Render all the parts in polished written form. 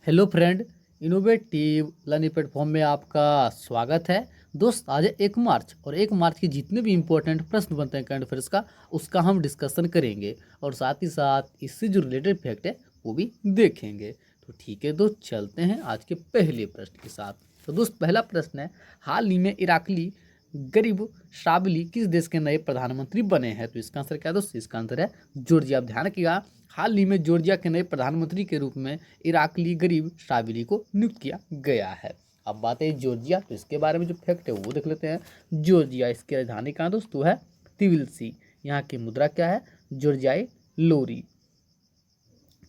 Hello friend. Innovative learning platform में आपका स्वागत है। दोस्त, आज है 1 मार्च और 1 मार्च के जितने भी इम्पोर्टेंट प्रश्न बनते हैं करंट अफेयर्स का, उसका हम डिस्कशन करेंगे और साथ ही साथ इससे जो रिलेटेड फैक्ट है वो भी देखेंगे। तो ठीक है दोस्त, चलते हैं आज के पहले प्रश्न के साथ। तो दोस्त, पहला प्रश्न है, हाल ही में इराकली गरीब शाबली किस देश के नए प्रधानमंत्री बने हैं? तो इसका आंसर क्या है दोस्त? इसका आंसर है जॉर्जिया। आप ध्यान रखिएगा, हाल ही में जॉर्जिया के नए प्रधानमंत्री के रूप में इराकली गरीब शाबिली को नियुक्त किया गया है। अब बात है जॉर्जिया, तो इसके बारे में जो फैक्ट है वो देख लेते हैं। जॉर्जिया, इसकी राजधानी कहाँ दोस्त? वो है तिबिलिसी। यहाँ की मुद्रा क्या है? जॉर्जियाई लोरी।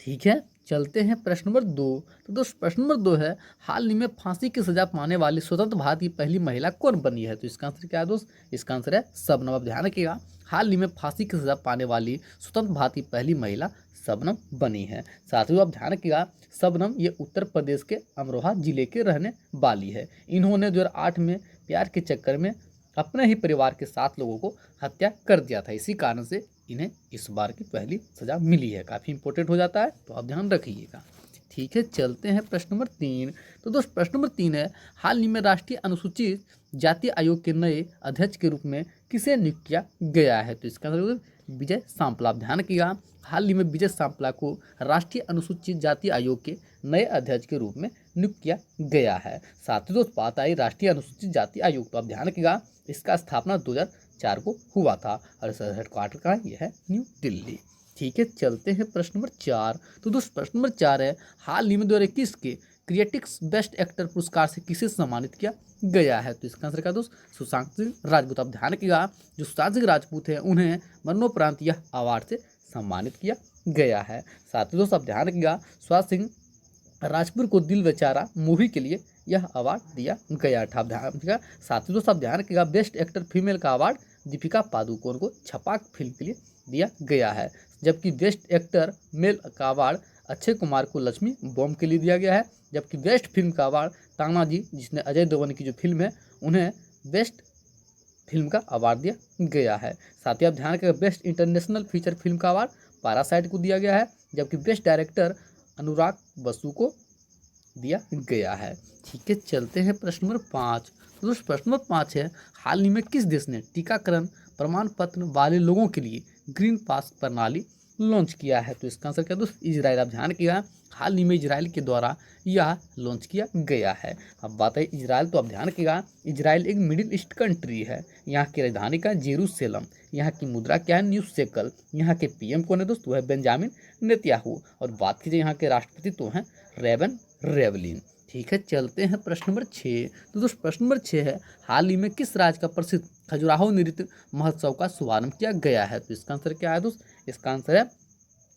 ठीक है, चलते हैं प्रश्न नंबर 2। तो दोस्त, प्रश्न नंबर 2 है, हाल ही में फांसी की सजा पाने वाली स्वतंत्र भारत की पहली महिला कौन बनी है? तो इसका आंसर क्या है दोस्त? इसका आंसर है शबनम। आप ध्यान रखिएगा, हाल ही में फांसी की सजा पाने वाली स्वतंत्र भारत की पहली महिला शबनम बनी है। साथ ही आप ध्यान रखिएगा, शबनम ये उत्तर प्रदेश के अमरोहा जिले के रहने वाली है। इन्होंने 2008 में प्यार के चक्कर में अपने ही परिवार के 7 लोगों को हत्या कर दिया था। इसी कारण से इन्हें इस बार की पहली सजा मिली है। काफ़ी इंपॉर्टेंट हो जाता है, तो आप ध्यान रखिएगा। ठीक है, चलते हैं प्रश्न नंबर 3। तो दोस्त, प्रश्न नंबर 3 है, हाल ही में राष्ट्रीय अनुसूचित जाति आयोग के नए अध्यक्ष के रूप में किसे नियुक्त किया गया है? तो इसका आंसर विजय सांपला। आप ध्यान रखिएगा, हाल ही में विजय सांपला को राष्ट्रीय अनुसूचित जाति आयोग के नए अध्यक्ष के रूप में नियुक्त किया गया है। साथ ही दोस्त, बात आई राष्ट्रीय अनुसूचित जाति आयोग, तो आप ध्यान रखिएगा, इसका स्थापना 2004 को हुआ था और इसका हेडक्वार्टर कहाँ है? यह है न्यू दिल्ली। ठीक है, चलते हैं प्रश्न नंबर 4। तो दोस्त, प्रश्न नंबर 4 है, हाल ही में 2021 के क्रिएटिक्स बेस्ट एक्टर पुरस्कार से किसे सम्मानित किया गया है? तो इसका आंसर क्या दोस्त? सुशांत सिंह राजपूत। आप ध्यान रखिएगा, जो सुशांत सिंह राजपूत है उन्हें मरणोपरांत यह अवार्ड से सम्मानित किया गया है। साथ ही दोस्त, आप ध्यान रखिएगा, सुशांत सिंह राजपूत को दिल बेचारा मूवी के लिए यह अवार्ड दिया गया था। ध्यान रखिएगा। साथ ही दोस्त, आप ध्यान रखिएगा, बेस्ट एक्टर फीमेल का अवार्ड दीपिका पादुकोण को छपाक फिल्म के लिए दिया गया है। जबकि बेस्ट एक्टर मेल का अवार्ड अक्षय कुमार को लक्ष्मी बॉम्ब के लिए दिया गया है। जबकि बेस्ट फिल्म का अवार्ड तानाजी, जिसने अजय देवगन की जो फिल्म है, उन्हें बेस्ट फिल्म का अवार्ड दिया गया है। साथ ही आप ध्यान रखिएगा, बेस्ट इंटरनेशनल फीचर फिल्म का अवार्ड पैरासाइट को दिया गया है। जबकि बेस्ट डायरेक्टर अनुराग बसु को दिया गया है। ठीक है, चलते हैं प्रश्न नंबर 5। तो दोस्त, प्रश्न नंबर 5 है, हाल ही में किस देश ने टीकाकरण प्रमाण पत्र वाले लोगों के लिए ग्रीन पास प्रणाली लॉन्च किया है? तो इसका आंसर क्या दोस्त? इजराइल। आप ध्यान रखिएगा, हाल ही में इजराइल के द्वारा यह लॉन्च किया गया है। अब बात है इजराइल, तो आप ध्यान रखिएगा, इजराइल एक मिडिल ईस्ट कंट्री है। यहाँ की राजधानी का जेरूसलम। यहाँ की मुद्रा क्या है? New shackle. यहाँ के पीएम कौन है दोस्त? वो है बेंजामिन नेतन्याहू। और बात कीजिए यहाँ के राष्ट्रपति, तो हैं रेवन रेवलिन। ठीक है, चलते हैं प्रश्न नंबर 6। तो दोस्त, प्रश्न नंबर 6 है, हाल ही में किस राज्य का प्रसिद्ध खजुराहो नृत्य महोत्सव का शुभारंभ किया गया है? तो इसका आंसर क्या है दोस्त? इसका आंसर है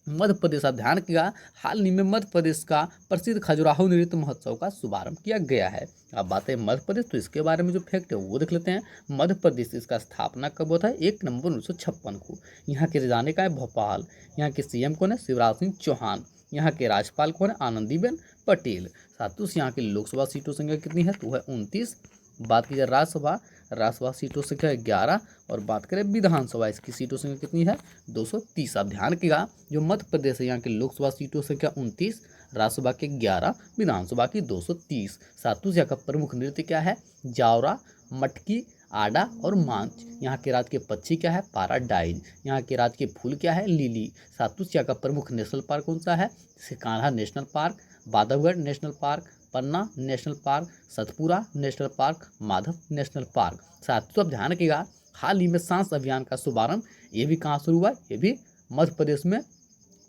मध्य प्रदेश। आप ध्यान रखिएगा, हाल ही में मध्य प्रदेश का प्रसिद्ध खजुराहो नृत्य महोत्सव का शुभारंभ किया गया है। अब बात है मध्य प्रदेश, तो इसके बारे में जो फैक्ट है वो देख लेते हैं। मध्य प्रदेश, इसका स्थापना कब हुआ था? 1 नवंबर 1956 को। यहाँ के राजधानी का है भोपाल। यहाँ के सीएम कौन है? शिवराज सिंह चौहान। यहाँ के राज्यपाल कौन है? आनंदीबेन पटेल। साथ ही यहाँ की लोकसभा सीटों संख्या कितनी है? तो है 29। बात की जाए राज्यसभा सीटों संख्या 11। और बात करें विधानसभा, इसकी सीटों संख्या कितनी है? 230। आप ध्यान रखिएगा, जो मध्य प्रदेश है, यहाँ की लोकसभा सीटों संख्या 29, राज्यसभा के 11, विधानसभा की 230। सातु यहाँ का प्रमुख नृत्य क्या है? जावरा, मटकी, आडा और मांच। यहाँ के राज्य के पक्षी क्या है? पैराडाइज। यहाँ के राज्य के फूल क्या है? लिली। सातुसिया का प्रमुख नेशनल पार्क कौन सा है? Kanha national park, Bandhavgarh national park, Panna national park, Satpura national park, Madhav national park. साथ ही आप ध्यान रखिएगा, हाल ही में सांस अभियान का शुभारंभ ये भी कहाँ शुरू हुआ? ये भी मध्य प्रदेश में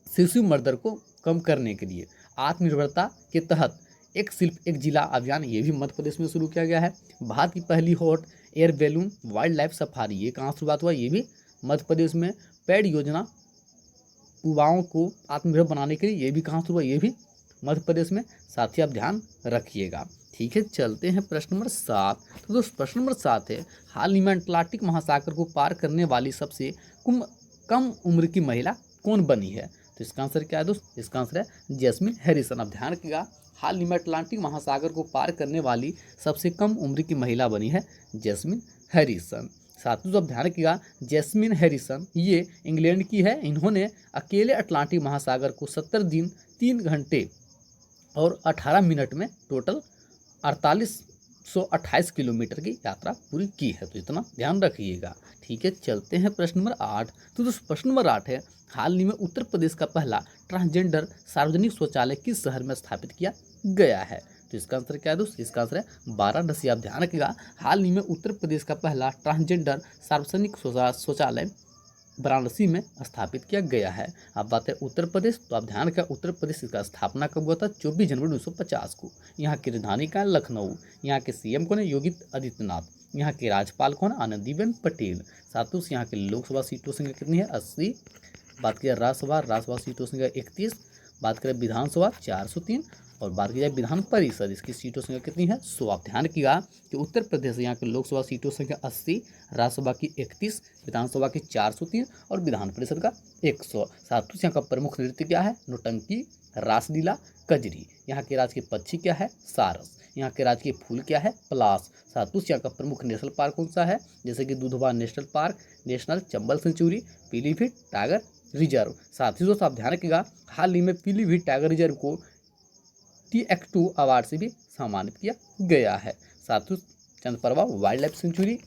शिशु मर्डर को कम करने के लिए आत्मनिर्भरता के तहत एक शिल्प एक जिला अभियान ये भी मध्य प्रदेश में शुरू किया गया है। भारत की पहली hot air balloon wild life safari ये कहाँ शुरुआत हुआ? ये भी मध्य प्रदेश में। पेड़ योजना युवाओं को आत्मनिर्भर बनाने के लिए ये भी कहाँ शुरू हुआ? ये भी मध्य प्रदेश में। साथ ही आप ध्यान रखिएगा। ठीक है, चलते हैं प्रश्न नंबर 7। तो दोस्त, प्रश्न नंबर 7 है, हाल ही में अटलांटिक महासागर को पार करने वाली सबसे कम उम्र की महिला कौन बनी है? तो इसका आंसर क्या है दोस्त? इसका आंसर है जैस्मिन हैरिसन। आप ध्यान रखिएगा, हाल ही में अटलांटिक महासागर को पार करने वाली सबसे कम उम्र की महिला बनी है जैस्मिन हैरिसन। साथ ही आप ध्यान रखिएगा, जैस्मिन हैरिसन ये इंग्लैंड की है। इन्होंने अकेले अटलांटिक महासागर को 70 दिन 3 घंटे और 18 मिनट में टोटल 4828 किलोमीटर की यात्रा पूरी की है। तो इतना ध्यान रखिएगा। ठीक है, चलते हैं प्रश्न नंबर 8। तो दोस्तों प्रश्न नंबर 8 है, हाल ही में उत्तर प्रदेश का पहला ट्रांसजेंडर सार्वजनिक शौचालय किस शहर में स्थापित किया गया है? तो इसका आंसर क्या है दोस्त? इसका आंसर है वाराणसी। आप ध्यान रखिएगा, हाल ही में उत्तर प्रदेश का पहला ट्रांसजेंडर सार्वजनिक शौचालय वाराणसी में स्थापित किया गया है। अब बात है उत्तर प्रदेश, तो आप ध्यान रखें उत्तर प्रदेश का स्थापना कब हुआ था? 24 जनवरी 1950 को। यहाँ की राजधानी का लखनऊ। यहाँ के सीएम कौन है? योगी आदित्यनाथ। यहाँ के राज्यपाल कौन? आनंदीबेन पटेल। साथ ही यहाँ की लोकसभा सीटों संख्या कितनी है? 80। बात की जाए राज्यसभा सीटों संख्या 31। बात करें विधानसभा 403 और बात की जाए विधान परिषद, इसकी सीटों संख्या कितनी है? 100। आप ध्यान रखिएगा कि उत्तर प्रदेश यहाँ की लोकसभा सीटों संख्या 80, राज्यसभा की 31, विधानसभा की 403 और विधान परिषद का 100। साथ ही यहाँ का प्रमुख नृत्य क्या है? नौटंकी, रासलीला, कजरी। यहाँ के राज्य के पक्षी क्या है? सारस। यहाँ के राज्य के फूल क्या है? पलाश। साथ ही यहाँ का प्रमुख नेशनल पार्क कौन सा है? जैसे कि Dudhwa national park, national Chambal sanctuary, Pilibhit tiger reserve. साथ ही दोस्तों आप ध्यान रखिएगा, हाल ही में पीलीभीत टाइगर रिजर्व को TX2 अवार्ड से भी सम्मानित किया गया है। साथ ही चंदपरवा वाइल्ड लाइफ सेंचुरी।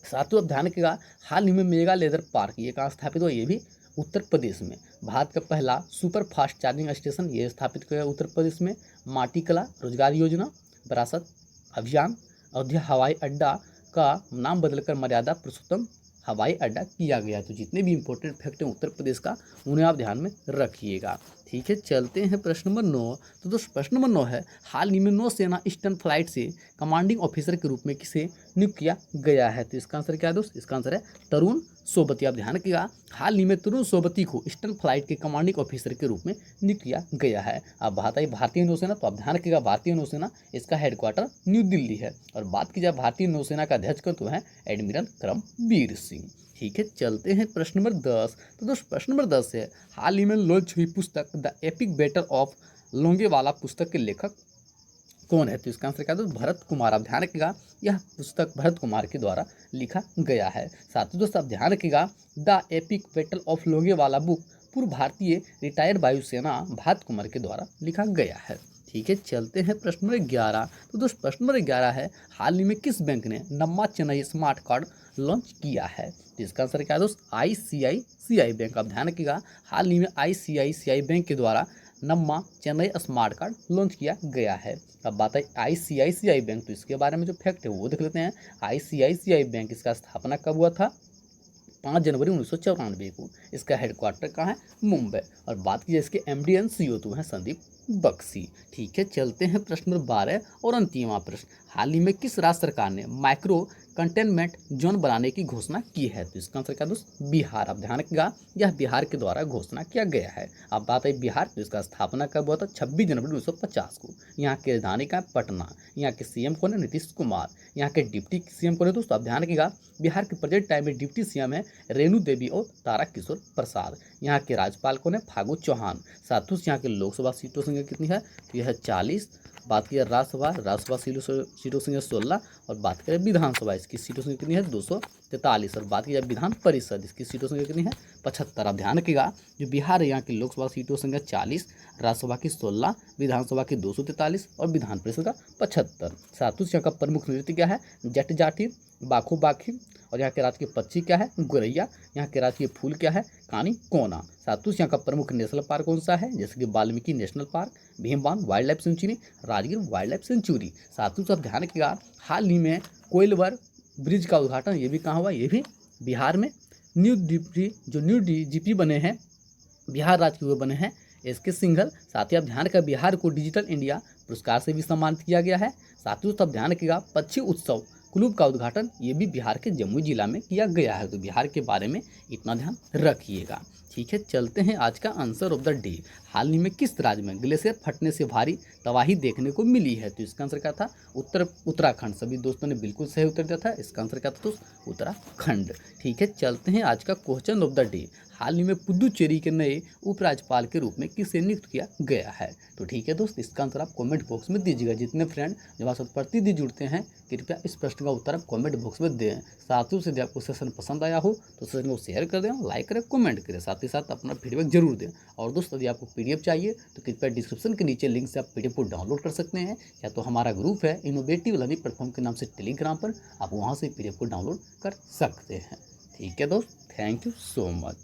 साथ ही आप ध्यान रखिएगा, हाल ही में मेगा लेदर पार्क ये कहाँ स्थापित हुआ? ये भी उत्तर प्रदेश में। भारत का पहला सुपर फास्ट चार्जिंग स्टेशन ये स्थापित किया गया उत्तर प्रदेश में। माटी कला रोजगार योजना, विरासत अभियान, अयोध्या हवाई अड्डा का नाम बदलकर मर्यादा पुरुषोत्तम हवाई अड्डा किया गया। तो जितने भी इंपॉर्टेंट फैक्ट हैं उत्तर प्रदेश का, उन्हें आप ध्यान में रखिएगा। ठीक है, चलते हैं प्रश्न नंबर 9। तो दोस्त प्रश्न नंबर 9 है, हाल ही में नौसेना ईस्टर्न फ्लाइट से कमांडिंग ऑफिसर के रूप में किसे नियुक्त किया गया है? तो इसका आंसर क्या है दोस्त? इसका आंसर है तरुण सोबती। आप ध्यान रखिएगा, हाल ही में तरुण सोबती को ईस्टर्न फ्लाइट के कमांडिंग ऑफिसर के रूप में नियुक्त किया गया है। अब बात आई भारतीय नौसेना, तो आप ध्यान रखिएगा भारतीय नौसेना इसका हेडक्वार्टर न्यू दिल्ली है। और बात की जाए भारतीय नौसेना का अध्यक्ष तो है एडमिरल करमबीर सिंह। ठीक है, चलते हैं प्रश्न नंबर 10। तो दोस्त प्रश्न नंबर 10 है, हाल ही में लॉन्च हुई पुस्तक the epic battle of Longewala पुस्तक के लेखक कौन है? तो इसका आंसर क्या है? भरत कुमार। आप ध्यान रखिएगा, यह पुस्तक भरत कुमार के द्वारा लिखा गया है। साथ ही दोस्तों आप ध्यान रखिएगा, the epic battle of Longewala book पूर्व भारतीय रिटायर्ड वायुसेना भरत कुमार के द्वारा लिखा गया है। ठीक है, चलते हैं प्रश्न नंबर 11। तो दोस्त प्रश्न नंबर 11 है, हाल ही में किस बैंक ने नम्मा चेन्नई स्मार्ट कार्ड लॉन्च किया है? तो इसका आंसर क्या है दोस्त? ICICI bank. आप ध्यान रखिएगा, हाल ही में ICICI बैंक के द्वारा नम्मा चेन्नई स्मार्ट कार्ड लॉन्च किया गया है। अब बात है ICICI बैंक, तो इसके बारे में जो फैक्ट है वो देख लेते हैं। ICICI बैंक इसका स्थापना कब हुआ था? 5 जनवरी 1994 को। इसका हेडक्वार्टर कहाँ है? मुंबई। और बात की जाए इसके MD एंड CEO तो हैं संदीप बख्शी। ठीक है, चलते हैं प्रश्न नंबर 12 और अंतिम प्रश्न, हाल ही में किस राज्य सरकार ने माइक्रो कंटेनमेंट जोन बनाने की घोषणा की है? तो इसका आंसर क्या दोस्त? बिहार। आप ध्यान रखिएगा, यह बिहार के द्वारा घोषणा किया गया है। अब बात है बिहार, तो इसका स्थापना कब हुआ था? 26 जनवरी 1950 को। यहाँ की राजधानी का पटना। यहाँ के CM कौन है? नीतीश कुमार। यहाँ के डिप्टी CM कौन है दोस्तों? आप ध्यान रखिएगा, बिहार के प्रेजेंट टाइम में डिप्टी CM है रेणु देवी और तारा किशोर प्रसाद। यहाँ के राज्यपाल कौन है? फागू चौहान। साथ ही यहाँ के लोकसभा सीटों संख्या कितनी है? तो यह है 40। बात की राज्यसभा सीटों संख्या 16 और बात करें विधानसभा, इसकी सीटों संख्या कितनी है? 243। और बात की जाए विधान परिषद, इसकी सीटों संख्या कितनी है? 75। आप ध्यान रखिएगा, जो बिहार है यहाँ की लोकसभा सीटों संख्या 40, राज्यसभा की 16, विधानसभा की 243 और विधान परिषद का 75। साथ ही यहाँ का प्रमुख नृत्य क्या है? जट जाटिर, बाखो बाखी। और यहाँ के राज्य के पक्षी क्या है? गोरैया। यहाँ के राज्य के फूल क्या है? कानी कोना। साथ ही यहाँ का प्रमुख नेशनल पार्क कौन सा है? जैसे कि Valmiki national park, Bhimbandh wild life sanctuary, Rajgir wild life sanctuary. साथ ही सब ध्यान रखिएगा, हाल ही में कोइलवर ब्रिज का उद्घाटन ये भी कहाँ हुआ? ये भी बिहार में। न्यू DGP बने हैं बिहार राज्य के, वो बने हैं SK सिंघल। साथ ही आप ध्यान रखिएगा, बिहार को डिजिटल इंडिया पुरस्कार से भी सम्मानित किया गया है। साथ ही सब ध्यान रखिएगा, पक्षी उत्सव क्लब का उद्घाटन ये भी बिहार के जमुई जिला में किया गया है। तो बिहार के बारे में इतना ध्यान रखिएगा। ठीक है, चलते हैं आज का आंसर ऑफ द डे। हाल ही में किस राज्य में ग्लेशियर फटने से भारी तबाही देखने को मिली है? तो इसका आंसर क्या था? उत्तराखंड। सभी दोस्तों ने बिल्कुल सही उत्तर दिया था। इसका आंसर क्या था दोस्त? उत्तराखंड। ठीक है, चलते हैं आज का क्वेश्चन ऑफ द डे। हाल ही में पुदुचेरी के नए उपराज्यपाल के रूप में किसे नियुक्त किया गया है? तो ठीक है दोस्त, इसका आंसर आप कमेंट बॉक्स में दीजिएगा। जितने फ्रेंड जो हमारे साथ प्रतिदिन जुड़ते हैं, कृपया इस प्रश्न का उत्तर आप कमेंट बॉक्स में दें। साथियों से यदि आपको सेशन पसंद आया हो तो सेशन को शेयर कर दें, लाइक करें, कमेंट करें। साथ ही साथ ही साथ अपना फीडबैक जरूर दें। और दोस्त यदि आपको पीडीएफ चाहिए तो कृपया डिस्क्रिप्शन के नीचे लिंक से आप पीडीएफ को डाउनलोड कर सकते हैं, या तो हमारा ग्रुप है इनोवेटिव लर्निंग प्लेटफॉर्म के नाम से टेलीग्राम पर, आप वहाँ से पीडीएफ को डाउनलोड कर सकते हैं। ठीक है दोस्त, थैंक यू सो मच।